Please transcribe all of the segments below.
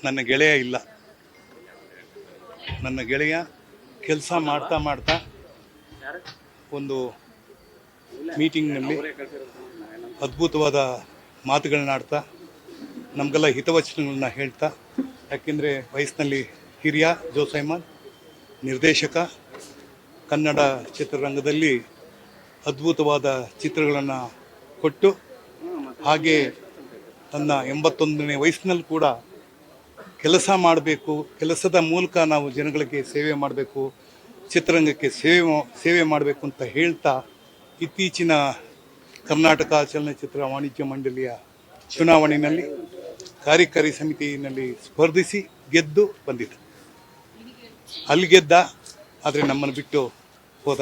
ನನ್ನ ಗೆಳೆಯ ಇಲ್ಲ. ನನ್ನ ಗೆಳೆಯ ಕೆಲಸ ಮಾಡ್ತಾ ಮಾಡ್ತಾ ಒಂದು ಮೀಟಿಂಗ್ನಲ್ಲಿ ಅದ್ಭುತವಾದ ಮಾತುಗಳನ್ನಾಡ್ತಾ ನಮಗೆಲ್ಲ ಹಿತವಚನಗಳನ್ನ ಹೇಳ್ತಾ, ಯಾಕೆಂದರೆ ವಯಸ್ಸಿನಲ್ಲಿ ಹಿರಿಯ ಜೋಸೈಮಾನ್ ನಿರ್ದೇಶಕ, ಕನ್ನಡ ಚಿತ್ರರಂಗದಲ್ಲಿ ಅದ್ಭುತವಾದ ಚಿತ್ರಗಳನ್ನು ಕೊಟ್ಟು, ಹಾಗೆ ತನ್ನ 81ನೇ ವಯಸ್ಸಿನಲ್ಲಿ ಕೂಡ ಕೆಲಸ ಮಾಡಬೇಕು, ಕೆಲಸದ ಮೂಲಕ ನಾವು ಜನಗಳಿಗೆ ಸೇವೆ ಮಾಡಬೇಕು, ಚಿತ್ರರಂಗಕ್ಕೆ ಸೇವೆ ಮಾಡಬೇಕು ಅಂತ ಹೇಳ್ತಾ ಇತ್ತೀಚಿನ ಕರ್ನಾಟಕ ಚಲನಚಿತ್ರ ವಾಣಿಜ್ಯ ಮಂಡಳಿಯ ಚುನಾವಣೆಯಲ್ಲಿ ಕಾರ್ಯಕಾರಿ ಸಮಿತಿಯಲ್ಲಿ ಸ್ಪರ್ಧಿಸಿ ಗೆದ್ದು ಬಂದಿದ್ದ. ಅಲ್ಲಿ ಗೆದ್ದ, ಆದರೆ ನಮ್ಮನ್ನು ಬಿಟ್ಟು ಹೋದ.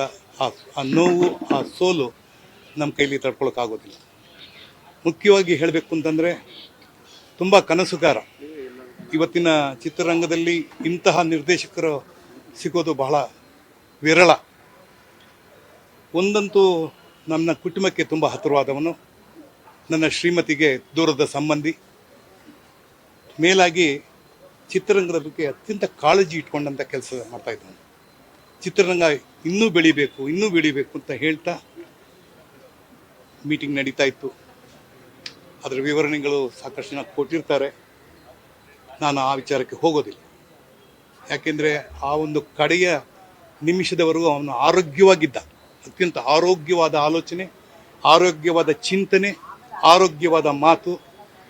ಆ ನೋವು, ಆ ಸೋಲು ನಮ್ಮ ಕೈಲಿ ತಡ್ಕೊಳಕ್ಕಾಗೋದಿಲ್ಲ. ಮುಖ್ಯವಾಗಿ ಹೇಳಬೇಕು ಅಂತಂದರೆ, ತುಂಬ ಕನಸುಗಾರ. ಇವತ್ತಿನ ಚಿತ್ರರಂಗದಲ್ಲಿ ಇಂತಹ ನಿರ್ದೇಶಕರು ಸಿಗೋದು ಬಹಳ ವಿರಳ. ಒಂದಂತೂ ನನ್ನ ಕುಟುಂಬಕ್ಕೆ ತುಂಬ ಹತ್ತಿರವಾದವನು, ನನ್ನ ಶ್ರೀಮತಿಗೆ ದೂರದ ಸಂಬಂಧಿ, ಮೇಲಾಗಿ ಚಿತ್ರರಂಗದ ಬಗ್ಗೆ ಅತ್ಯಂತ ಕಾಳಜಿ ಇಟ್ಕೊಂಡಂಥ ಕೆಲಸ ಮಾಡ್ತಾಯಿದ್ದಾನೆ. ಚಿತ್ರರಂಗ ಇನ್ನೂ ಬೆಳಿಬೇಕು ಅಂತ ಹೇಳ್ತಾ ಮೀಟಿಂಗ್ ನಡೀತಾ ಇತ್ತು. ಅದರ ವಿವರಣೆಗಳು ಸಾಕಷ್ಟು ಜನ ಕೊಟ್ಟಿರ್ತಾರೆ. ನಾನು ಆ ವಿಚಾರಕ್ಕೆ ಹೋಗೋದಿಲ್ಲ. ಯಾಕೆಂದರೆ ಆ ಒಂದು ಕಡೆಯ ನಿಮಿಷದವರೆಗೂ ಅವನು ಆರೋಗ್ಯವಾಗಿದ್ದ. ಅತ್ಯಂತ ಆರೋಗ್ಯವಾದ ಆಲೋಚನೆ, ಆರೋಗ್ಯವಾದ ಚಿಂತನೆ, ಆರೋಗ್ಯವಾದ ಮಾತು,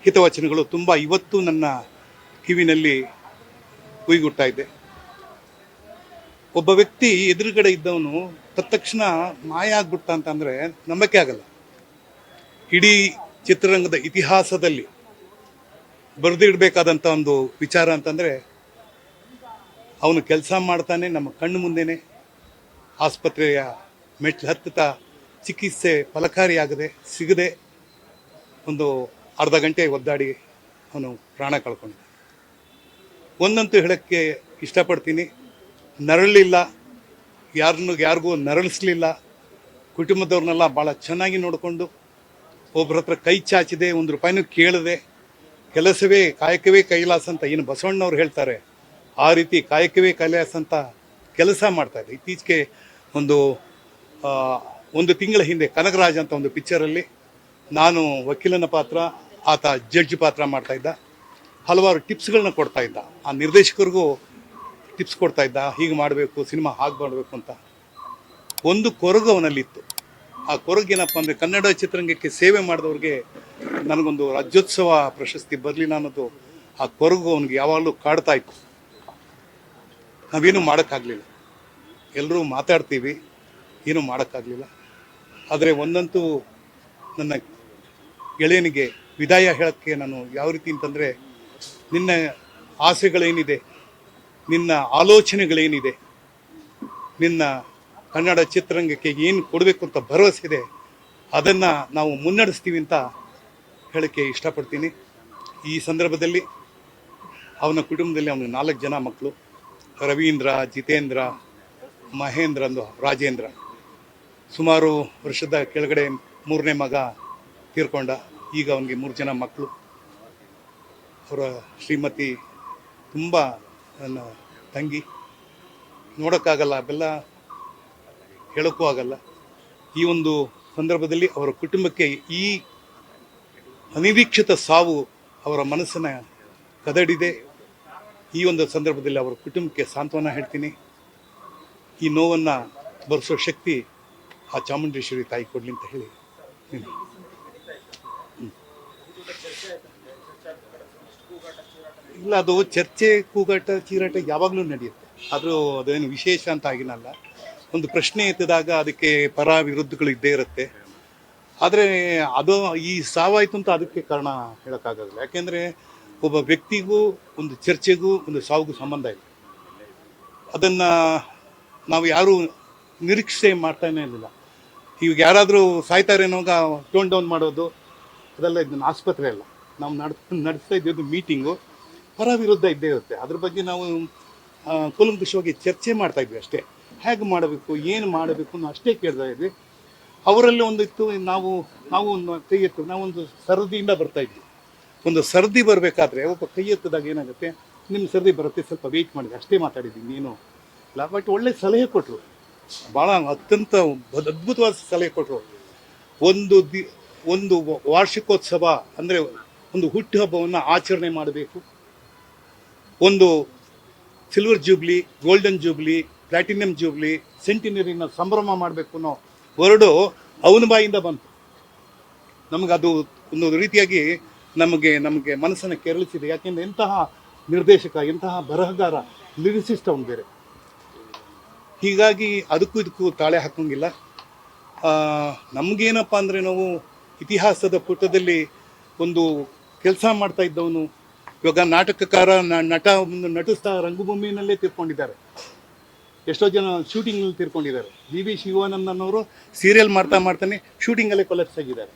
ಹಿತವಚನಗಳು ತುಂಬ ಇವತ್ತು ನನ್ನ ಕಿವಿನಲ್ಲಿ ಕುಯ್ಗುಟ್ತಾ ಇದೆ. ಒಬ್ಬ ವ್ಯಕ್ತಿ ಎದುರುಗಡೆ ಇದ್ದವನು ತತ್ಕ್ಷಣ ಮಾಯ ಆಗ್ಬಿಟ್ಟ ಅಂತಂದರೆ ನಂಬಕ್ಕೆ ಆಗಲ್ಲ. ಇಡೀ ಚಿತ್ರರಂಗದ ಇತಿಹಾಸದಲ್ಲಿ ಬರೆದಿಡಬೇಕಾದಂಥ ಒಂದು ವಿಚಾರ ಅಂತಂದರೆ, ಅವನು ಕೆಲಸ ಮಾಡ್ತಾನೆ, ನಮ್ಮ ಕಣ್ಣು ಮುಂದೆನೇ ಆಸ್ಪತ್ರೆಯ ಮೆಟ್ಲು ಹತ್ತುತ್ತಾ ಚಿಕಿತ್ಸೆ ಫಲಕಾರಿಯಾಗದೆ ಸಿಗದೆ ಒಂದು ಅರ್ಧ ಗಂಟೆ ಒದ್ದಾಡಿ ಅವನು ಪ್ರಾಣ ಕಳ್ಕೊಂಡ. ಒಂದಂತೂ ಹೇಳೋಕ್ಕೆ ಇಷ್ಟಪಡ್ತೀನಿ, ನರಳಿಲ್ಲ, ಯಾರಿಗೂ ನರಳಿಸ್ಲಿಲ್ಲ. ಕುಟುಂಬದವ್ರನ್ನೆಲ್ಲ ಭಾಳ ಚೆನ್ನಾಗಿ ನೋಡಿಕೊಂಡು, ಒಬ್ಬರ ಹತ್ರ ಕೈ ಚಾಚಿದೆ, 1 ರೂಪಾಯಿನೂ ಕೇಳದೆ, ಕಾಯಕವೇ ಕೈಲಾಸ ಅಂತ ಏನು ಬಸವಣ್ಣವ್ರು ಹೇಳ್ತಾರೆ, ಆ ರೀತಿ ಕಾಯಕವೇ ಕೈಲಾಸ ಅಂತ ಕೆಲಸ ಮಾಡ್ತಾಯಿದ್ದೆ. ಇತ್ತೀಚೆಗೆ ಒಂದು ತಿಂಗಳ ಹಿಂದೆ ಕನಕರಾಜ್ ಅಂತ ಒಂದು ಪಿಕ್ಚರಲ್ಲಿ ನಾನು ವಕೀಲನ ಪಾತ್ರ, ಆತ ಜಡ್ಜ್ ಪಾತ್ರ ಮಾಡ್ತಾಯಿದ್ದ. ಹಲವಾರು ಟಿಪ್ಸ್ಗಳನ್ನ ಕೊಡ್ತಾಯಿದ್ದ, ಆ ನಿರ್ದೇಶಕರಿಗೂ ಟಿಪ್ಸ್ ಕೊಡ್ತಾಯಿದ್ದ, ಹೀಗೆ ಮಾಡಬೇಕು, ಸಿನಿಮಾ ಹಾಗೆ ಮಾಡಬೇಕು ಅಂತ. ಒಂದು ಕೊರಗು ಅವನಲ್ಲಿತ್ತು. ಆ ಕೊರಗೇನಪ್ಪ ಅಂದರೆ, ಕನ್ನಡ ಚಿತ್ರರಂಗಕ್ಕೆ ಸೇವೆ ಮಾಡಿದವ್ರಿಗೆ ನನಗೊಂದು ರಾಜ್ಯೋತ್ಸವ ಪ್ರಶಸ್ತಿ ಬರಲಿಲ್ಲ ಅನ್ನೋದು ಆ ಕೊರಗು ಅವನಿಗೆ ಯಾವಾಗಲೂ ಕಾಡ್ತಾ ಇತ್ತು. ನಾವೇನು ಮಾಡೋಕ್ಕಾಗಲಿಲ್ಲ, ಎಲ್ಲರೂ ಮಾತಾಡ್ತೀವಿ, ಏನೂ ಮಾಡೋಕ್ಕಾಗಲಿಲ್ಲ. ಆದರೆ ಒಂದಂತೂ ನನ್ನ ಗೆಳೆಯನಿಗೆ ವಿದಾಯ ಹೇಳೋಕ್ಕೆ ನಾನು ಯಾವ ರೀತಿ ಅಂತಂದರೆ, ನಿನ್ನ ಆಸೆಗಳೇನಿದೆ, ನಿನ್ನ ಆಲೋಚನೆಗಳೇನಿದೆ, ನಿನ್ನ ಕನ್ನಡ ಚಿತ್ರರಂಗಕ್ಕೆ ಏನು ಕೊಡಬೇಕು ಅಂತ ಭರವಸೆ ಇದೆ, ಅದನ್ನು ನಾವು ಮುನ್ನಡೆಸ್ತೀವಿ ಅಂತ ಹೇಳೋಕ್ಕೆ ಇಷ್ಟಪಡ್ತೀನಿ. ಈ ಸಂದರ್ಭದಲ್ಲಿ ಅವನ ಕುಟುಂಬದಲ್ಲಿ ಅವನ 4 ಜನ ಮಕ್ಕಳು, ರವೀಂದ್ರ, ಜಿತೇಂದ್ರ, ಮಹೇಂದ್ರ, ರಾಜೇಂದ್ರ. ಸುಮಾರು ವರ್ಷದ ಕೆಳಗಡೆ 3ನೇ ಮಗ ತೀರ್ಕೊಂಡ. ಈಗ ಅವನಿಗೆ 3 ಜನ ಮಕ್ಕಳು. ಅವರ ಶ್ರೀಮತಿ ತುಂಬ ನನ್ನ ತಂಗಿ, ನೋಡೋಕ್ಕಾಗಲ್ಲ, ಬೆಲ್ಲ ಹೇಳೋಕ್ಕೂ ಆಗಲ್ಲ. ಈ ಒಂದು ಸಂದರ್ಭದಲ್ಲಿ ಅವರ ಕುಟುಂಬಕ್ಕೆ ಈ ಅನಿರೀಕ್ಷಿತ ಸಾವು ಅವರ ಮನಸ್ಸನ್ನು ಕದಡಿದೆ. ಈ ಒಂದು ಸಂದರ್ಭದಲ್ಲಿ ಅವರ ಕುಟುಂಬಕ್ಕೆ ಸಾಂತ್ವನ ಹೇಳ್ತೀನಿ. ಈ ನೋವನ್ನು ಭರಿಸೋ ಶಕ್ತಿ ಆ ಚಾಮುಂಡೇಶ್ವರಿ ತಾಯಿ ಕೊಡಲಿ ಅಂತ ಹೇಳಿ. ಇಲ್ಲ, ಅದು ಚರ್ಚೆ, ಕೂಗಾಟ, ಚೀರಾಟ ಯಾವಾಗಲೂ ನಡೆಯುತ್ತೆ. ಅದೇನು ವಿಶೇಷ ಅಂತ ಆಗಿನಲ್ಲ. ಒಂದು ಪ್ರಶ್ನೆ ಎತ್ತಿದಾಗ ಅದಕ್ಕೆ ಪರ ವಿರುದ್ಧಗಳು ಇದ್ದೇ ಇರುತ್ತೆ. ಆದರೆ ಅದು ಈ ಸಾವಾಯಿತು ಅಂತ ಅದಕ್ಕೆ ಕಾರಣ ಹೇಳೋಕ್ಕಾಗೋದಿಲ್ಲ. ಯಾಕೆಂದರೆ ಒಬ್ಬ ವ್ಯಕ್ತಿಗೂ ಒಂದು ಚರ್ಚೆಗೂ ಒಂದು ಸಾವುಗೂ ಸಂಬಂಧ ಇಲ್ಲ. ಅದನ್ನು ನಾವು ಯಾರೂ ನಿರೀಕ್ಷೆ ಮಾಡ್ತಾನೇ ಇರಲಿಲ್ಲ. ಇವಾಗ ಯಾರಾದರೂ ಸಾಯ್ತಾರೆ ಅನ್ನೋವಾಗ ಟೋನ್ ಡೌನ್ ಮಾಡೋದು ಅದೆಲ್ಲ ಇದನ್ನು ಆಸ್ಪತ್ರೆ ಅಲ್ಲ. ನಾವು ನಡೆಸ್ತಾ ಇದ್ದದ್ದು ಮೀಟಿಂಗು, ಪರ ವಿರುದ್ಧ ಇದ್ದೇ ಇರುತ್ತೆ. ಅದ್ರ ಬಗ್ಗೆ ನಾವು ಕೂಲಂಕುಷವಾಗಿ ಚರ್ಚೆ ಮಾಡ್ತಾಯಿದ್ವಿ ಅಷ್ಟೇ. ಹೇಗೆ ಮಾಡಬೇಕು, ಏನು ಮಾಡಬೇಕು ಅನ್ನೋ ಅಷ್ಟೇ ಕೇಳ್ತಾ ಇದ್ವಿ. ಅವರಲ್ಲಿ ಒಂದಿತ್ತು, ನಾವು ಒಂದು ಕೈ ಎತ್ತು, ನಾವೊಂದು ಸರದಿಯಿಂದ ಬರ್ತಾಯಿದ್ವಿ. ಒಂದು ಸರ್ದಿ ಬರಬೇಕಾದ್ರೆ ಒಬ್ಬ ಕೈ ಎತ್ತದಾಗ ಏನಾಗುತ್ತೆ, ನಿಮ್ಮ ಸರ್ದಿ ಬರುತ್ತೆ ಸ್ವಲ್ಪ ವೆಯ್ಟ್ ಮಾಡಿದೆ ಅಷ್ಟೇ ಮಾತಾಡಿದ್ದೀನಿ ಏನು ಇಲ್ಲ. ಬಟ್ ಒಳ್ಳೆ ಸಲಹೆ ಕೊಟ್ಟರು, ಭಾಳ ಅತ್ಯಂತ ಅದ್ಭುತವಾದ ಸಲಹೆ ಕೊಟ್ಟರು. ಒಂದು ವಾರ್ಷಿಕೋತ್ಸವ ಅಂದರೆ ಒಂದು ಹುಟ್ಟುಹಬ್ಬವನ್ನು ಆಚರಣೆ ಮಾಡಬೇಕು, ಒಂದು silver jubilee, golden jubilee, platinum jubilee, ಸೆಂಟಿನರಿನ ಸಂಭ್ರಮ ಮಾಡಬೇಕು ಅನ್ನೋ ವರ್ಡು ಅವನ ಬಾಯಿಂದ ಬಂತು. ನಮಗದು ಒಂದು ರೀತಿಯಾಗಿ ನಮಗೆ ಮನಸ್ಸನ್ನು ಕೆರಳಿಸಿದೆ. ಯಾಕೆಂದರೆ ಎಂತಹ ನಿರ್ದೇಶಕ, ಎಂತಹ ಬರಹಗಾರ, ಲಿರಿಸಿಸ್ಟ್ ಅವನು ಬೇರೆ. ಹೀಗಾಗಿ ಇದಕ್ಕೂ ತಾಳೆ ಹಾಕೋಂಗಿಲ್ಲ. ನಮಗೇನಪ್ಪ ಅಂದರೆ ನಾವು ಇತಿಹಾಸದ ಪುಟದಲ್ಲಿ ಒಂದು ಕೆಲಸ ಮಾಡ್ತಾ ಇದ್ದವನು ಇವಾಗ ನಾಟಕಕಾರ, ನಟಿಸ್ತಾ ರಂಗಭೂಮಿನಲ್ಲೇ ತೀರ್ಕೊಂಡಿದ್ದಾರೆ. ಎಷ್ಟೋ ಜನ ಶೂಟಿಂಗ್ನಲ್ಲಿ ತೀರ್ಕೊಂಡಿದ್ದಾರೆ. ವಿ ಶಿವಾನಂದನವರು ಸೀರಿಯಲ್ ಮಾಡ್ತಾನೆ ಶೂಟಿಂಗಲ್ಲೇ ಕೊಲೆಪ್ಸ್ ಆಗಿದ್ದಾರೆ.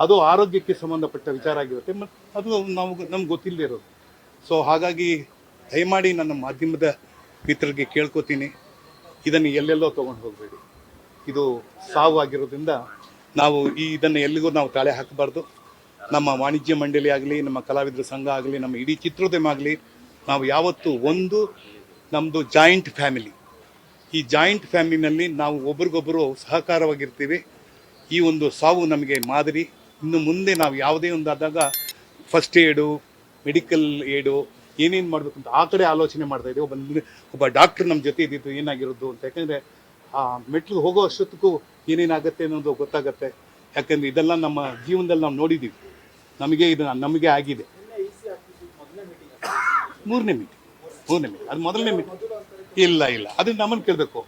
ಅದು ಆರೋಗ್ಯಕ್ಕೆ ಸಂಬಂಧಪಟ್ಟ ವಿಚಾರ ಆಗಿರುತ್ತೆ, ಮತ್ತು ಅದು ನಮ್ಗೆ ಗೊತ್ತಿಲ್ಲದೆ ಇರೋದು. ಸೊ ಹಾಗಾಗಿ ದಯಮಾಡಿ ನನ್ನ ಮಾಧ್ಯಮದ ಮಿತ್ರರಿಗೆ ಕೇಳ್ಕೊತೀನಿ, ಇದನ್ನು ಎಲ್ಲೆಲ್ಲೋ ತೊಗೊಂಡು ಹೋಗಬೇಡಿ. ಇದು ಸಾವು ಆಗಿರೋದ್ರಿಂದ ನಾವು ಇದನ್ನು ಎಲ್ಲಿಗೂ ನಾವು ತಾಳೆ ಹಾಕಬಾರ್ದು. ನಮ್ಮ ವಾಣಿಜ್ಯ ಮಂಡಳಿ ಆಗಲಿ, ನಮ್ಮ ಕಲಾವಿದರ ಸಂಘ ಆಗಲಿ, ನಮ್ಮ ಇಡೀ ಚಿತ್ರೋದ್ಯಮ ಆಗಲಿ, ನಾವು ಯಾವತ್ತೂ ನಮ್ಮದು ಜಾಯಿಂಟ್ ಫ್ಯಾಮಿಲಿ. ಈ ಜಾಯಿಂಟ್ ಫ್ಯಾಮಿಲಿನಲ್ಲಿ ನಾವು ಒಬ್ರಿಗೊಬ್ಬರು ಸಹಕಾರವಾಗಿರ್ತೀವಿ. ಈ ಒಂದು ಸಾವು ನಮಗೆ ಮಾದರಿ. ಇನ್ನು ಮುಂದೆ ನಾವು ಯಾವುದೇ ಒಂದಾದಾಗ ಫಸ್ಟ್ ಏಡು, ಮೆಡಿಕಲ್ ಏಡು ಏನೇನು ಮಾಡಬೇಕು ಅಂತ ಆ ಕಡೆ ಆಲೋಚನೆ ಮಾಡ್ತಾ ಇದ್ದೀವಿ. ಒಬ್ಬ ಡಾಕ್ಟ್ರ್ ನಮ್ಮ ಜೊತೆ ಇದ್ದಿದ್ದು ಏನಾಗಿರೋದು ಅಂತ. ಯಾಕೆಂದರೆ ಆ ಮೆಟ್ಲಿಗೆ ಹೋಗೋ ಅಷ್ಟೊತ್ತಿಗೂ ಏನೇನಾಗುತ್ತೆ ಅನ್ನೋದು ಗೊತ್ತಾಗುತ್ತೆ. ಯಾಕೆಂದರೆ ಇದೆಲ್ಲ ನಮ್ಮ ಜೀವನದಲ್ಲಿ ನಾವು ನೋಡಿದ್ದೀವಿ, ನಮಗೆ ಆಗಿದೆ. ಮೂರನೇ ಮೀಟಿಂಗ್ ಅದು ಮೊದಲನೇ ಮೀಟಿಂಗ್ ಇಲ್ಲ ಅದನ್ನ ನಮ್ಮನ್ನು ಕೇಳಬೇಕು,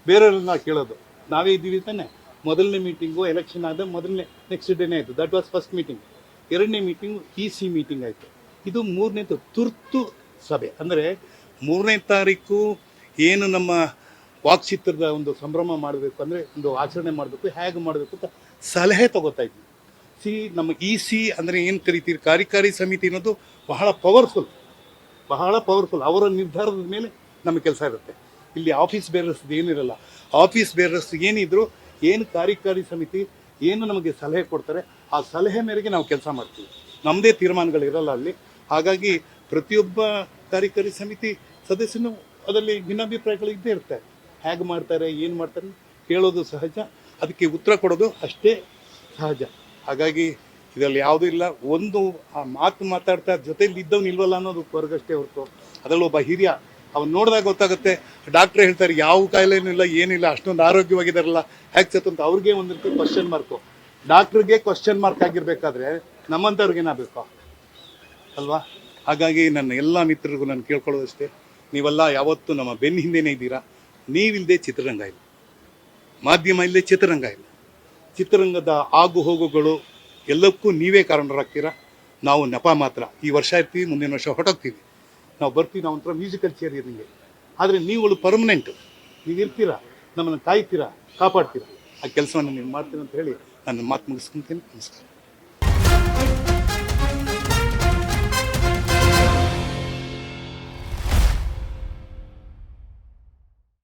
ಬೇರೆಯವ್ರನ್ನ ಕೇಳೋದು. ನಾವೇ ಇದ್ದೀವಿ ತಾನೆ. ಮೊದಲನೇ ಮೀಟಿಂಗು ಎಲೆಕ್ಷನ್ ಆದ ನೆಕ್ಸ್ಟ್ ಡೇನೇ ಆಯಿತು. That was first meeting. ಎರಡನೇ ಮೀಟಿಂಗು EC ಮೀಟಿಂಗ್ ಆಯಿತು. ಇದು ಮೂರನೇದು ತುರ್ತು ಸಭೆ. ಅಂದರೆ 3ನೇ ತಾರೀಕು ಏನು ನಮ್ಮ ವಾಕ್ಚಿತ್ರದ ಒಂದು ಸಂಭ್ರಮ ಮಾಡಬೇಕು, ಅಂದರೆ ಒಂದು ಆಚರಣೆ ಮಾಡಬೇಕು, ಹೇಗೆ ಮಾಡಬೇಕು ಅಂತ ಸಲಹೆ ತಗೋತಾ ಇದ್ವಿ. ನಮ್ಮ EC ಅಂದರೆ ಏನು ಕರಿತೀರಿ, ಕಾರ್ಯಕಾರಿ ಸಮಿತಿ ಅನ್ನೋದು ಬಹಳ ಪವರ್ಫುಲ್. ಅವರ ನಿರ್ಧಾರದ ಮೇಲೆ ನಮ್ಮ ಕೆಲಸ ಇರುತ್ತೆ. ಇಲ್ಲಿ ಆಫೀಸ್ ಬೇರರ್ಸ್ ಏನಿರಲ್ಲ. ಆಫೀಸ್ ಬೇರರ್ಸ್ ಏನಿದ್ರು, ಏನು ಕಾರ್ಯಕಾರಿ ಸಮಿತಿ ಏನು ನಮಗೆ ಸಲಹೆ ಕೊಡ್ತಾರೆ, ಆ ಸಲಹೆ ಮೇರೆಗೆ ನಾವು ಕೆಲಸ ಮಾಡ್ತೀವಿ. ನಮ್ಮದೇ ತೀರ್ಮಾನಗಳಿರಲ್ಲ ಅಲ್ಲಿ. ಹಾಗಾಗಿ ಪ್ರತಿಯೊಬ್ಬ ಕಾರ್ಯಕಾರಿ ಸಮಿತಿ ಸದಸ್ಯನು ಅದರಲ್ಲಿ ಭಿನ್ನಾಭಿಪ್ರಾಯಗಳು ಇದ್ದೇ ಇರುತ್ತೆ. ಹೇಗೆ ಮಾಡ್ತಾರೆ, ಏನು ಮಾಡ್ತಾರೆ ಕೇಳೋದು ಸಹಜ, ಅದಕ್ಕೆ ಉತ್ತರ ಕೊಡೋದು ಅಷ್ಟೇ ಸಹಜ. ಹಾಗಾಗಿ ಇದರಲ್ಲಿ ಯಾವುದೂ ಇಲ್ಲ. ಒಂದು ಆ ಮಾತಾಡ್ತಾ ಜೊತೆಲಿ ಇದ್ದವ್ನು ಇಲ್ವಲ್ಲ ಅನ್ನೋದು ಹೊರಗಷ್ಟೇ ಹೊರತು, ಅದರಲ್ಲಿ ಒಬ್ಬ ಹಿರಿಯ ಅವ್ನು ನೋಡಿದಾಗ ಗೊತ್ತಾಗುತ್ತೆ. ಡಾಕ್ಟ್ರ್ ಹೇಳ್ತಾರೆ ಯಾವ ಕಾಯಿಲೆನೂ ಇಲ್ಲ, ಏನಿಲ್ಲ, ಅಷ್ಟೊಂದು ಆರೋಗ್ಯವಾಗಿದ್ದಾರಲ್ಲ, ಹೇಗೆ ಸತ್ತು ಅಂತ. ಅವ್ರಿಗೆ ಒಂದು ರೀತಿ ಕ್ವಶನ್ ಮಾರ್ಕು. ಡಾಕ್ಟ್ರಿಗೆ ಕ್ವಶನ್ ಮಾರ್ಕ್ ಆಗಿರಬೇಕಾದ್ರೆ ನಮ್ಮಂಥವ್ರಿಗೇನಾಗಬೇಕು ಅಲ್ವಾ? ಹಾಗಾಗಿ ನನ್ನ ಎಲ್ಲ ಮಿತ್ರರಿಗೂ ನಾನು ಕೇಳ್ಕೊಳ್ಳೋದಷ್ಟೇ, ನೀವೆಲ್ಲ ಯಾವತ್ತೂ ನಮ್ಮ ಬೆನ್ನ ಹಿಂದೆನೇ ಇದ್ದೀರಾ. ನೀವಿಲ್ಲದೆ ಚಿತ್ರರಂಗ ಇಲ್ಲ, ಮಾಧ್ಯಮ ಇಲ್ಲದೆ ಚಿತ್ರರಂಗ ಇಲ್ಲ. ಚಿತ್ರರಂಗದ ಆಗು ಹೋಗುಗಳು ಎಲ್ಲಕ್ಕೂ ನೀವೇ ಕಾರಣರಾಗ್ತೀರಾ. ನಾವು ನೆಪ ಮಾತ್ರ. ಈ ವರ್ಷ ಇರ್ತೀವಿ, ಮುಂದಿನ ವರ್ಷ ಹೊರಟೋಗ್ತೀವಿ. ನಾವು ಬರ್ತೀವಿ, ನಾವು ಒಂಥರ ಮ್ಯೂಸಿಕಲ್ ಚೇರ್ ಇದ್ದಂಗೆ. ಆದರೆ ನೀವುಗಳು ಪರ್ಮನೆಂಟು, ನೀವು ಇರ್ತೀರಾ, ನಮ್ಮನ್ನು ಕಾಯ್ತೀರಾ, ಕಾಪಾಡ್ತೀರಾ. ಆ ಕೆಲಸವನ್ನು ನೀವು ಮಾಡ್ತೀರ ಅಂತ ಹೇಳಿ ನನ್ನ ಮಾತು ಮುಗಿಸ್ಕೊತೀನಿ. ನಮಸ್ಕಾರ.